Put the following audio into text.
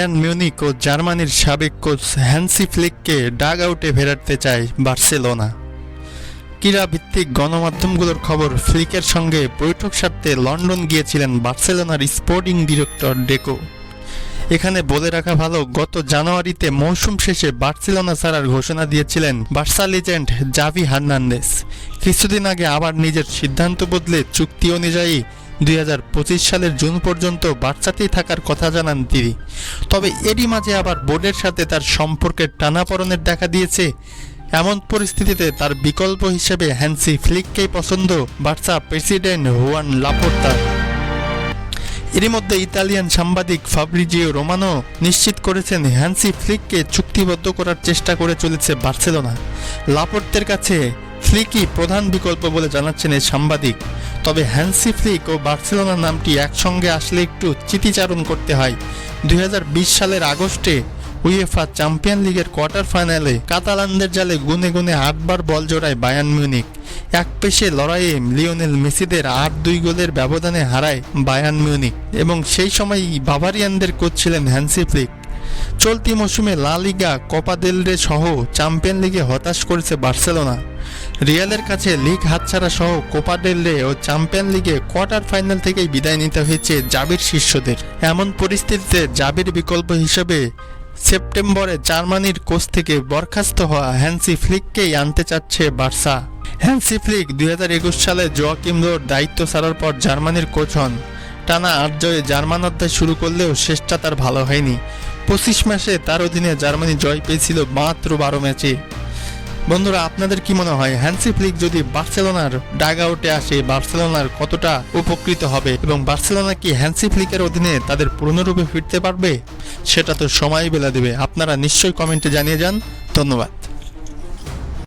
Bayern Munich ও জার্মানির সাবেক coach Hansi ফ্লিককে dug আউটে ফেরাতে চায় বার্সেলোনা। ক্রীড়াভিত্তিক গণমাধ্যমগুলোর খবর, ফ্লিকের সঙ্গে বৈঠক সারতে লন্ডন গিয়েছিলেন বার্সেলোনার স্পোর্টিং ডিরেক্টর ডেকো। এখানে বলে রাখা ভালো, গত জানুয়ারিতে মৌসুম শেষে বার্সেলোনা ছাড়ার ঘোষণা দিয়েছিলেন বার্সা লিজেন্ড জাভি হার্নান্দেজ। কিছুদিন আগে আবার নিজের সিদ্ধান্ত বদলে চুক্তি অনুযায়ী 2025 সালের জুন পর্যন্ত বার্সাতেই থাকার কথা জানান তিনি। তবে এরই মাঝে আবার বোর্ডের সাথে তার সম্পর্কের টানাপড়েনের দেখা দিয়েছে। এমন পরিস্থিতিতে তার বিকল্প হিসেবে হ্যান্সি ফ্লিককেই পছন্দ বার্সা প্রেসিডেন্ট হুয়ান লাপোর্তার। এরই মধ্যে ইতালিয়ান সাংবাদিক ফাব্রিজিও রোমানো নিশ্চিত করেছেন হ্যান্সি ফ্লিককে চুক্তিবদ্ধ করার চেষ্টা করে চলেছে বার্সেলোনা। লাপোর্তের কাছে ফ্লিকই প্রধান বিকল্প বলে জানাচ্ছেন এই সাংবাদিক। তবে হ্যান্সি ফ্লিক ও বার্সেলোনা নামটি একসঙ্গে আসলে একটু স্মৃতিচারণ করতে হয়। 2020 সালের আগস্টে উয়েফা চ্যাম্পিয়ন লিগের কোয়ার্টার ফাইনালে কাতালানদের জালে গুনে গুনে 8 বার বল জোড়ায় বায়ার্ন মিউনিক। এক পেশে লড়াইয়ে লিওনেল মেসিদের 8-2 গোলের ব্যবধানে হারায় বায়ার্ন মিউনিক এবং সেই সময়ই বাভারিয়ানদের কোচ ছিলেন হ্যান্সি ফ্লিক। চলতি মৌসুমে লা লিগা, কোপা দেল রে সহ চ্যাম্পিয়ন লিগে হতাশ করেছে বার্সেলোনা। রিয়ালের কাছে লিগ হাতছাড়া সহ কোপা দেল রে ও চ্যাম্পিয়ন লিগে কোয়ার্টার ফাইনাল থেকেই বিদায় নিতে হয়েছে জাবির শিষ্যদের। এমন পরিস্থিতিতে জাবির বিকল্প হিসেবে সেপ্টেম্বরে জার্মানির কোচ থেকে বরখাস্ত হওয়া হ্যান্সি ফ্লিককেই আনতে চাচ্ছে বার্সা। হ্যান্সি ফ্লিক 2021 সালে জোয়াকিম লোর দায়িত্ব ছাড়ার পর জার্মানির কোচ হন। টানা 8 জয়ে জার্মান অধ্যায় শুরু করলেও শেষটা তার ভালো হয়নি। 25 মাসে তার অধীনে জার্মানি জয় পেয়েছিল মাত্র 12 ম্যাচে। বন্ধুরা, আপনাদের কি মনে হয় হ্যান্সি ফ্লিক যদি বার্সেলোনার ডাগ আউটে আসে বার্সেলোনার কতটা উপকৃত হবে এবং বার্সেলোনা কি হ্যান্সি ফ্লিকের অধীনে তাদের পূর্ণরূপে ফিরতে পারবে? সেটা তো সময়ই বলে দেবে। আপনারা নিশ্চয়ই কমেন্টে জানিয়ে যান। ধন্যবাদ।